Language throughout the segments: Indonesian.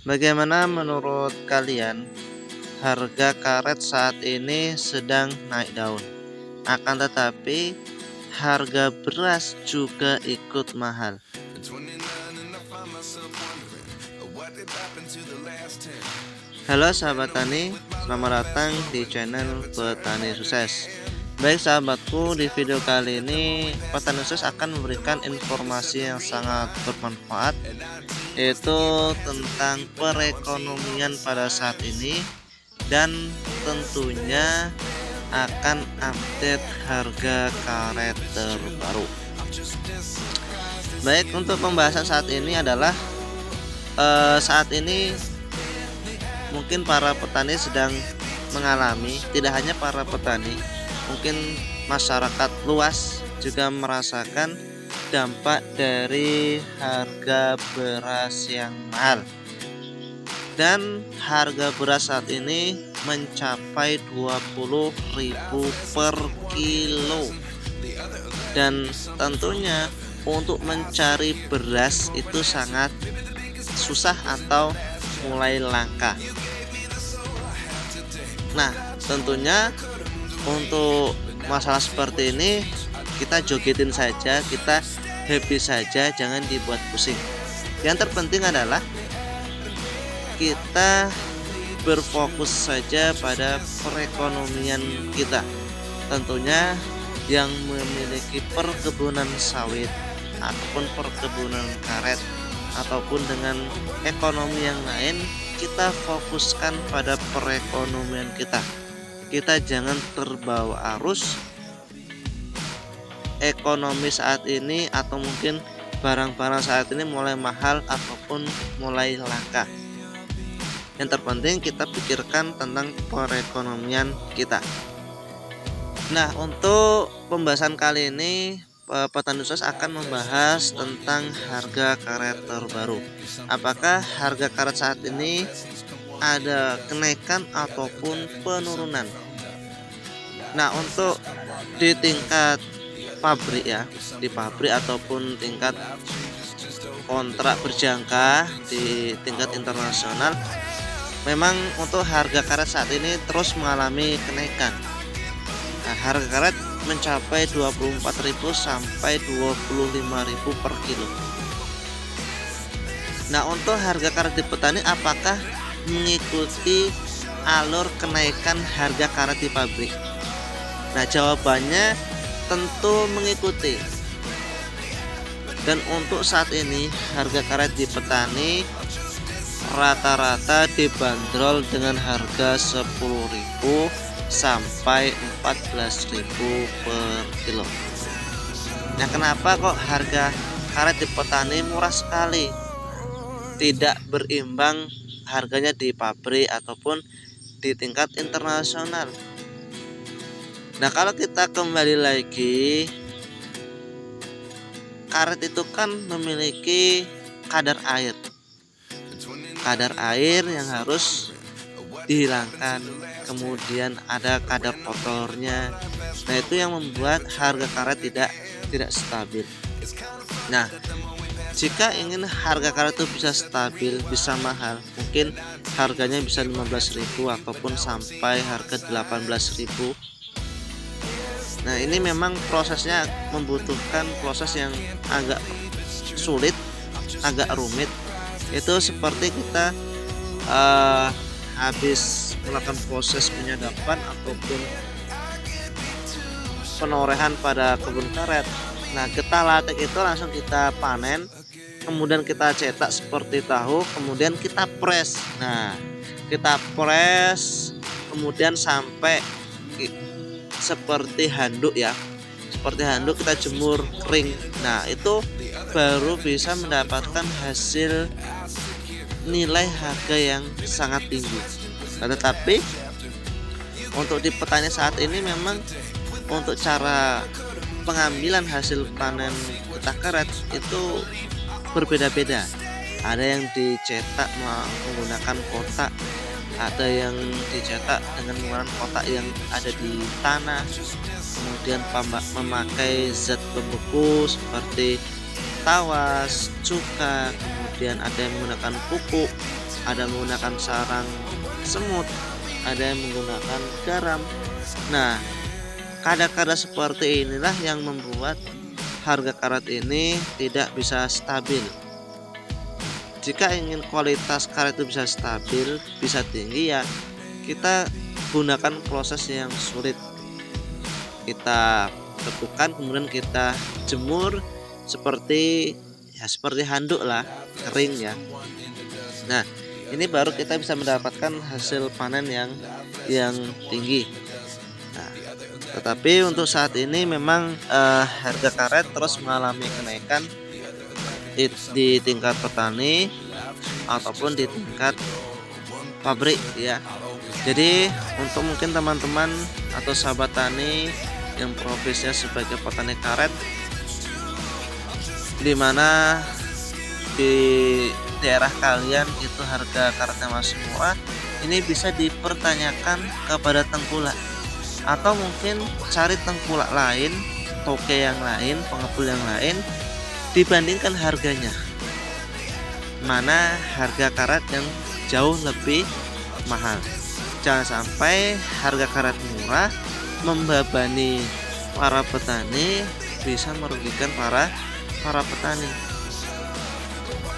Bagaimana menurut kalian harga karet saat ini sedang naik daun? Akan tetapi harga beras juga ikut mahal. Halo sahabat tani, selamat datang di channel Petani Sukses. Baik sahabatku, di video kali ini Petani Sukses akan memberikan informasi yang sangat bermanfaat, yaitu tentang perekonomian pada saat ini dan tentunya akan update harga karet terbaru. Baik, untuk pembahasan saat ini adalah saat ini mungkin para petani sedang mengalami, tidak hanya para petani, mungkin masyarakat luas juga merasakan dampak dari harga beras yang mahal. Dan harga beras saat ini mencapai 20.000 per kilo. Dan tentunya untuk mencari beras itu sangat susah atau mulai langka. Nah, tentunya untuk masalah seperti ini kita jogetin saja, kita happy saja, jangan dibuat pusing. Yang terpenting adalah kita berfokus saja pada perekonomian kita. Tentunya yang memiliki perkebunan sawit ataupun perkebunan karet ataupun dengan ekonomi yang lain, kita fokuskan pada perekonomian kita. Kita jangan terbawa arus ekonomi saat ini, atau mungkin barang-barang saat ini mulai mahal ataupun mulai langka. Yang terpenting kita pikirkan tentang perekonomian kita. Nah, untuk pembahasan kali ini Petani Sukses akan membahas tentang harga karet terbaru. Apakah harga karet saat ini ada kenaikan ataupun penurunan? Nah, untuk di tingkat pabrik ya, di pabrik ataupun tingkat kontrak berjangka di tingkat internasional, memang untuk harga karet saat ini terus mengalami kenaikan. Nah, harga karet mencapai 24.000 sampai 25.000 per kilo. Nah, untuk harga karet di petani apakah mengikuti alur kenaikan harga karet di pabrik? Nah, jawabannya tentu mengikuti. Dan untuk saat ini harga karet di petani rata-rata dibanderol dengan harga 10.000 sampai 14.000 per kilo. Nah, kenapa kok harga karet di petani murah sekali? Tidak berimbang harganya di pabrik ataupun di tingkat internasional. Nah, kalau kita kembali lagi, karet itu kan memiliki kadar air. Kadar air yang harus dihilangkan, kemudian ada kadar kotornya. Nah, itu yang membuat harga karet tidak stabil. Nah, jika ingin harga karet itu bisa stabil, bisa mahal, mungkin harganya bisa 15.000 ataupun sampai harga 18.000. Nah, ini memang prosesnya membutuhkan proses yang agak sulit, agak rumit. Itu seperti kita habis melakukan proses penyadapan ataupun penorehan pada kebun karet. Nah, getah latek itu langsung kita panen, kemudian kita cetak seperti tahu, kemudian kita press. Nah, kita press kemudian sampai seperti handuk ya, seperti handuk kita jemur kering. Nah, itu baru bisa mendapatkan hasil nilai harga yang sangat tinggi. Nah, tetapi untuk di petani saat ini memang untuk cara pengambilan hasil panen getah karet itu berbeda-beda. Ada yang dicetak menggunakan kotak, ada yang dicetak dengan menggunakan kotak yang ada di tanah, kemudian memakai zat pembeku seperti tawas, cuka, kemudian ada yang menggunakan pupuk. ada yang menggunakan sarang semut, ada yang menggunakan garam. Nah, kadar-kadar seperti inilah yang membuat harga karet ini tidak bisa stabil. Jika ingin kualitas karet itu bisa stabil, bisa tinggi, ya kita gunakan proses yang sulit. Kita bekukan, kemudian kita jemur seperti handuk lah, kering ya. Nah, ini baru kita bisa mendapatkan hasil panen yang tinggi. Nah, tetapi untuk saat ini memang harga karet terus mengalami kenaikan di tingkat petani ataupun di tingkat pabrik ya. Jadi untuk mungkin teman-teman atau sahabat tani yang profesinya sebagai petani karet, di mana di daerah kalian itu harga karetnya masih murah, ini bisa dipertanyakan kepada tengkulak, atau mungkin cari tengkulak lain, toke yang lain, pengepul yang lain, dibandingkan harganya, mana harga karet yang jauh lebih mahal. Jangan sampai harga karet murah membebani para petani, bisa merugikan para petani.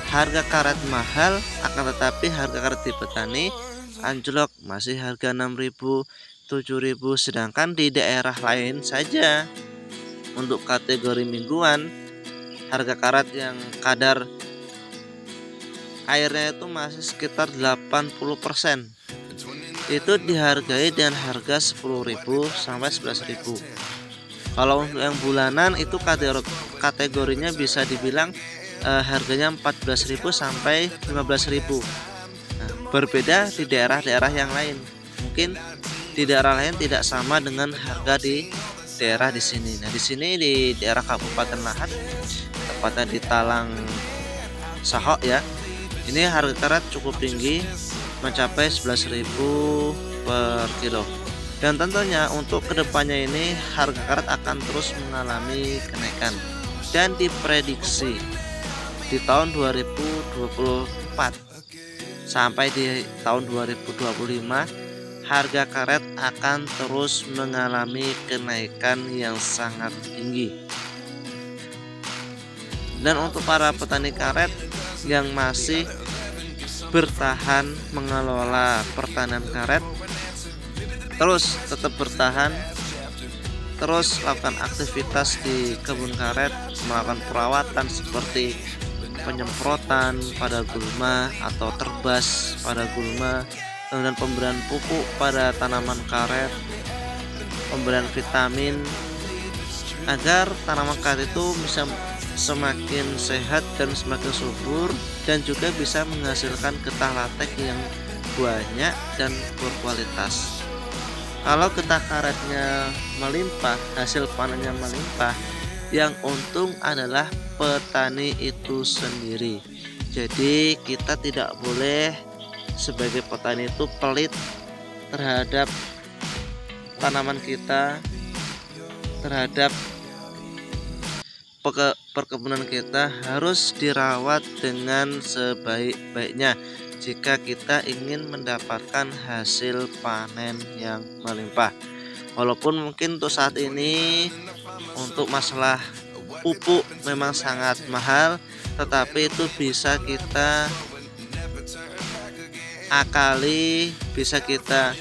Harga karet mahal, akan tetapi harga karet di petani anjlok, masih harga 6.000, 7.000, sedangkan di daerah lain saja untuk kategori mingguan harga karet yang kadar airnya itu masih sekitar 80%, itu dihargai dengan harga 10.000 sampai 11.000. Kalau untuk yang bulanan itu kategorinya bisa dibilang harganya 14.000 sampai 15.000. Nah, berbeda di daerah-daerah yang lain. Mungkin di daerah lain tidak sama dengan harga di daerah di sini. Nah, di sini di daerah Kabupaten Lahat, tepatnya di Talang Sahok ya. Ini harga karet cukup tinggi, mencapai 11.000 per kilo. Dan tentunya untuk kedepannya ini harga karet akan terus mengalami kenaikan, dan diprediksi di tahun 2024 sampai di tahun 2025 harga karet akan terus mengalami kenaikan yang sangat tinggi. Dan untuk para petani karet yang masih bertahan mengelola pertanian karet, terus tetap bertahan, terus lakukan aktivitas di kebun karet, melakukan perawatan seperti penyemprotan pada gulma atau terbas pada gulma, kemudian pemberian pupuk pada tanaman karet, pemberian vitamin, agar tanaman karet itu bisa semakin sehat dan semakin subur, dan juga bisa menghasilkan getah latek yang banyak dan berkualitas. Kalau getah karetnya melimpah, hasil panennya melimpah, yang untung adalah petani itu sendiri. Jadi kita tidak boleh sebagai petani itu pelit terhadap tanaman kita, terhadap perkebunan kita, harus dirawat dengan sebaik-baiknya jika kita ingin mendapatkan hasil panen yang melimpah. Walaupun mungkin untuk saat ini untuk masalah pupuk memang sangat mahal, tetapi itu bisa kita akali, bisa kita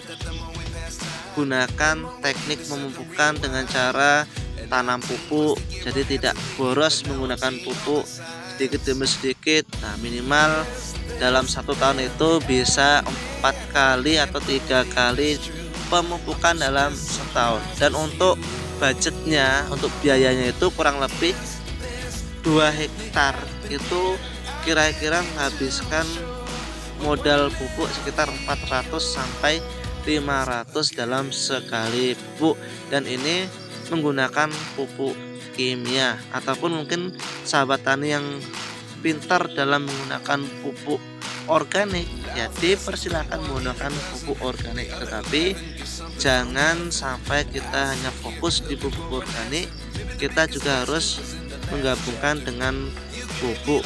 gunakan teknik memupukan dengan cara tanam pupuk, jadi tidak boros menggunakan pupuk sedikit demi sedikit. Nah, minimal dalam 1 tahun itu bisa 4 kali atau 3 kali pemupukan dalam setahun. Dan untuk budgetnya, untuk biayanya itu kurang lebih 2 hektar itu kira-kira menghabiskan modal pupuk sekitar 400 sampai 500 dalam sekali pupuk, dan ini menggunakan pupuk kimia. Ataupun mungkin sahabat tani yang pintar dalam menggunakan pupuk organik, ya dipersilakan menggunakan pupuk organik, tetapi jangan sampai kita hanya fokus di pupuk organik, kita juga harus menggabungkan dengan pupuk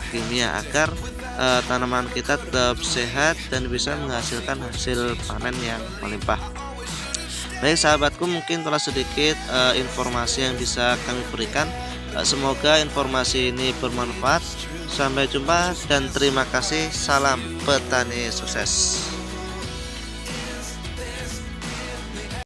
kimia agar tanaman kita tetap sehat dan bisa menghasilkan hasil panen yang melimpah. Baik sahabatku, mungkin telah sedikit informasi yang bisa kami berikan. Semoga informasi ini bermanfaat. Sampai jumpa dan terima kasih. Salam petani sukses.